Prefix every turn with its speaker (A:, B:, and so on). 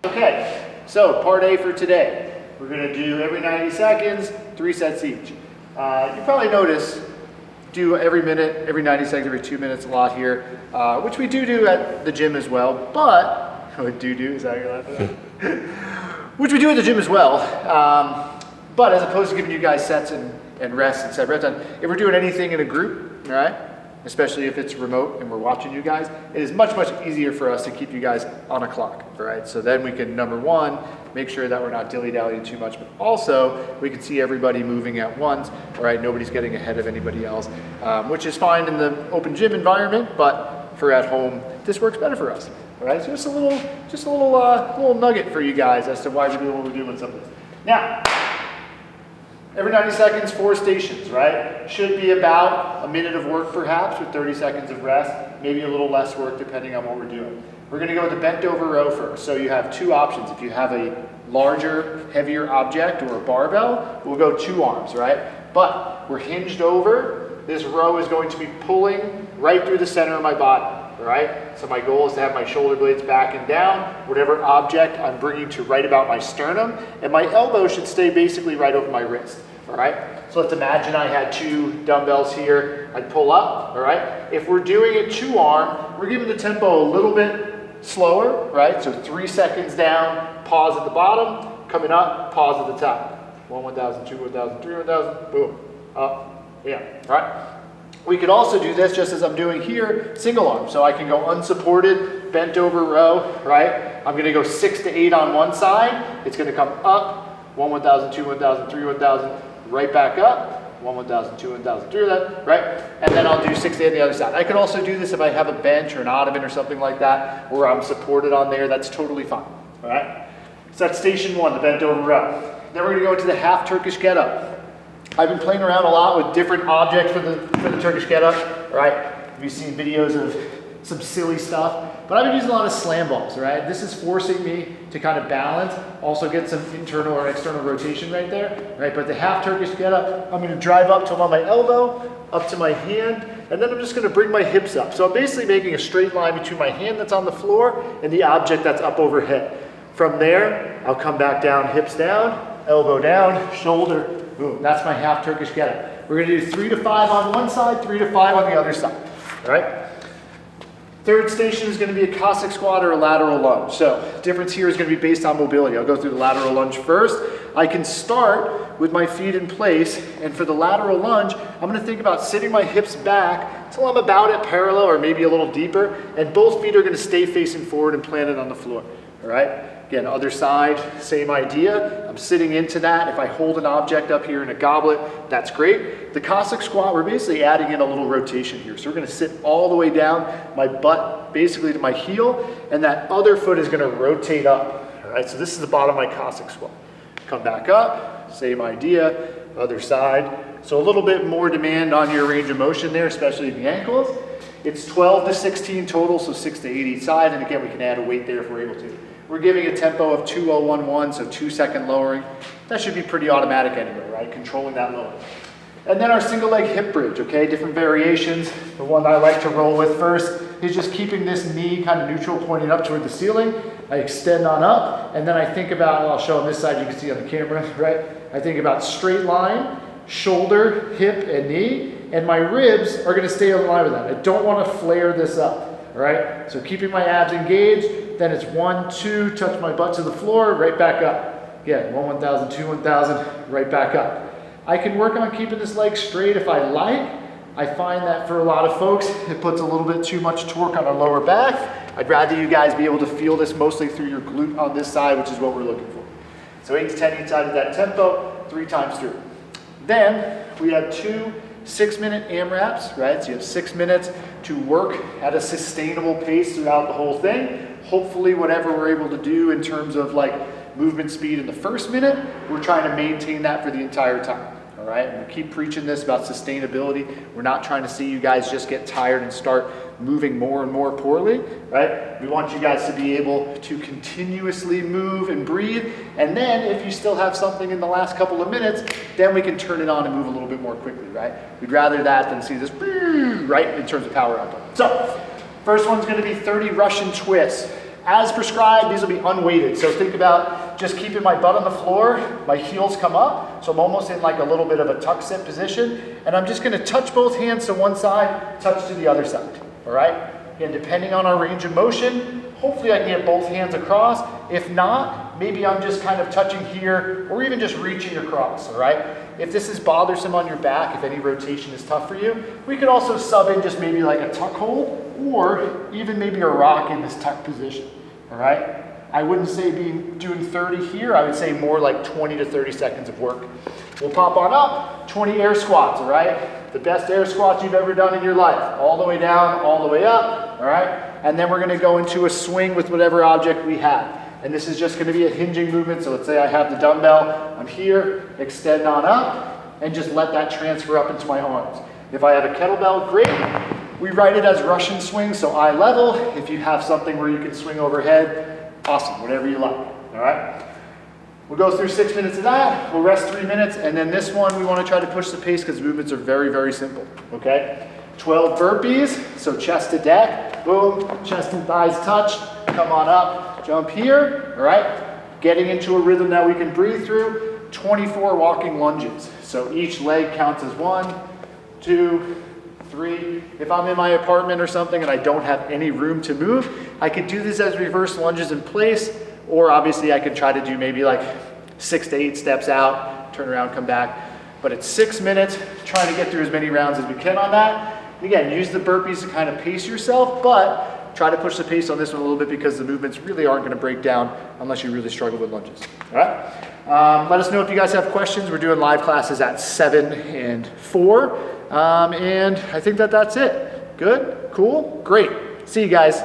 A: Okay, so part A for today. We're gonna do every 90 seconds, 3 sets each. You probably notice, do every minute, every 90 seconds, every 2 minutes a lot here, which we do at the gym as well, but, is that your laughing at? Which we do at the gym as well, but as opposed to giving you guys sets and rests and set reps on, if we're doing anything in a group, all right, especially if it's remote and we're watching you guys, it is much easier for us to keep you guys on a clock, all right? So then we can, number one, make sure that we're not dilly-dallying too much, but also we can see everybody moving at once, all right? Nobody's getting ahead of anybody else, which is fine in the open gym environment, but for at home, this works better for us, all right? So just a little nugget for you guys as to why we're doing what we're doing with some of this. Now, every 90 seconds, 4 stations, right? Should be about a minute of work perhaps with 30 seconds of rest, maybe a little less work depending on what we're doing. We're gonna go with the bent over row first. So you have 2 options. If you have a larger, heavier object or a barbell, we'll go 2 arms, right? But we're hinged over. This row is going to be pulling right through the center of my body. All right, so my goal is to have my shoulder blades back and down, whatever object I'm bringing to right about my sternum, and my elbow should stay basically right over my wrist, all right? So let's imagine I had 2 dumbbells here. I'd pull up, all right? If we're doing it 2-arm, we're giving the tempo a little bit slower, right? So 3 seconds down, pause at the bottom, coming up, pause at the top. 1, 1,000, 2, 1,000, 3, 1,000, boom, up, yeah, all right? We could also do this just as I'm doing here, single arm. So I can go unsupported, bent over row, right? I'm gonna go 6 to 8 on one side. It's gonna come up, 1, 1,000, 2, 1,000, 3, 1,000, right back up, 1, 1,000, 2, 1,000, 3, right? And then I'll do 6 to 8 on the other side. I could also do this if I have a bench or an ottoman or something like that, where I'm supported on there, that's totally fine, all right? So that's station 1, the bent over row. Then we're gonna go into the half Turkish get-up. I've been playing around a lot with different objects for the Turkish get-up, right? You've seen videos of some silly stuff, but I've been using a lot of slam balls, right? This is forcing me to kind of balance, also get some internal or external rotation right there, right? But the half Turkish get-up, I'm gonna drive up to my elbow, up to my hand, and then I'm just gonna bring my hips up. So I'm basically making a straight line between my hand that's on the floor and the object that's up overhead. From there, I'll come back down, hips down, elbow down, shoulder, boom. That's my half Turkish get-up. We're gonna do 3 to 5 on one side, 3 to 5 on the other side, all right? Third station is gonna be a Cossack squat or a lateral lunge. So difference here is gonna be based on mobility. I'll go through the lateral lunge first. I can start with my feet in place, and for the lateral lunge, I'm gonna think about sitting my hips back till I'm about at parallel or maybe a little deeper, and both feet are gonna stay facing forward and planted on the floor, all right? Again, other side, same idea. I'm sitting into that. If I hold an object up here in a goblet, that's great. The Cossack squat, we're basically adding in a little rotation here. So we're gonna sit all the way down, my butt basically to my heel, and that other foot is gonna rotate up. All right, so this is the bottom of my Cossack squat. Come back up, same idea, other side. So a little bit more demand on your range of motion there, especially the ankles. It's 12 to 16 total, so 6 to 8 each side, and again, we can add a weight there if we're able to. We're giving a tempo of 2:011, so 2-second lowering. That should be pretty automatic anyway, right? Controlling that lowering. And then our single leg hip bridge, okay? Different variations. The one that I like to roll with first is just keeping this knee kind of neutral, pointing up toward the ceiling. I extend on up, and then I think about, I'll show on this side, you can see on the camera, right? I think about straight line, shoulder, hip, and knee, and my ribs are gonna stay in line with that. I don't wanna flare this up, all right? So keeping my abs engaged, then it's 1, 2, touch my butt to the floor, right back up. Again, 1, 1,000, 2, 1,000, right back up. I can work on keeping this leg straight if I like. I find that for a lot of folks, it puts a little bit too much torque on our lower back. I'd rather you guys be able to feel this mostly through your glute on this side, which is what we're looking for. So 8 to 10 each side of that tempo, 3 times through. Then we have 2 6-minute AMRAPs, right? So you have 6 minutes to work at a sustainable pace throughout the whole thing. Hopefully whatever we're able to do in terms of like movement speed in the first minute, we're trying to maintain that for the entire time, all right? And we'll keep preaching this about sustainability. We're not trying to see you guys just get tired and start moving more and more poorly, right? We want you guys to be able to continuously move and breathe. And then if you still have something in the last couple of minutes, then we can turn it on and move a little bit more quickly, right? We'd rather that than see this, right, in terms of power output. So, first one's gonna be 30 Russian twists. As prescribed, these will be unweighted. So think about just keeping my butt on the floor, my heels come up, so I'm almost in like a little bit of a tuck sit position, and I'm just gonna touch both hands to one side, touch to the other side, all right? And depending on our range of motion, hopefully I can get both hands across. If not, maybe I'm just kind of touching here or even just reaching across, all right? If this is bothersome on your back, if any rotation is tough for you, we could also sub in just maybe like a tuck hold or even maybe a rock in this tuck position, all right? I wouldn't say doing 30 here, I would say more like 20 to 30 seconds of work. We'll pop on up, 20 air squats, all right? The best air squats you've ever done in your life. All the way down, all the way up, all right? And then we're gonna go into a swing with whatever object we have. And this is just gonna be a hinging movement. So let's say I have the dumbbell, I'm here, extend on up, and just let that transfer up into my arms. If I have a kettlebell, great. We write it as Russian swing, so eye level. If you have something where you can swing overhead, awesome, whatever you like, all right? We'll go through 6 minutes of that, we'll rest 3 minutes, and then this one we wanna try to push the pace because movements are very, very simple, okay? 12 burpees, so chest to deck, boom, chest and thighs touch, come on up, jump here, all right? Getting into a rhythm that we can breathe through, 24 walking lunges. So each leg counts as 1, 2, 3. If I'm in my apartment or something and I don't have any room to move, I could do this as reverse lunges in place, or obviously I could try to do maybe like 6 to 8 steps out, turn around, come back. But it's 6 minutes, trying to get through as many rounds as we can on that. And again, use the burpees to kind of pace yourself, but try to push the pace on this one a little bit because the movements really aren't going to break down unless you really struggle with lunges. All right? Let us know if you guys have questions. We're doing live classes at 7 and 4. And I think that's it. Good? Cool? Great. See you guys.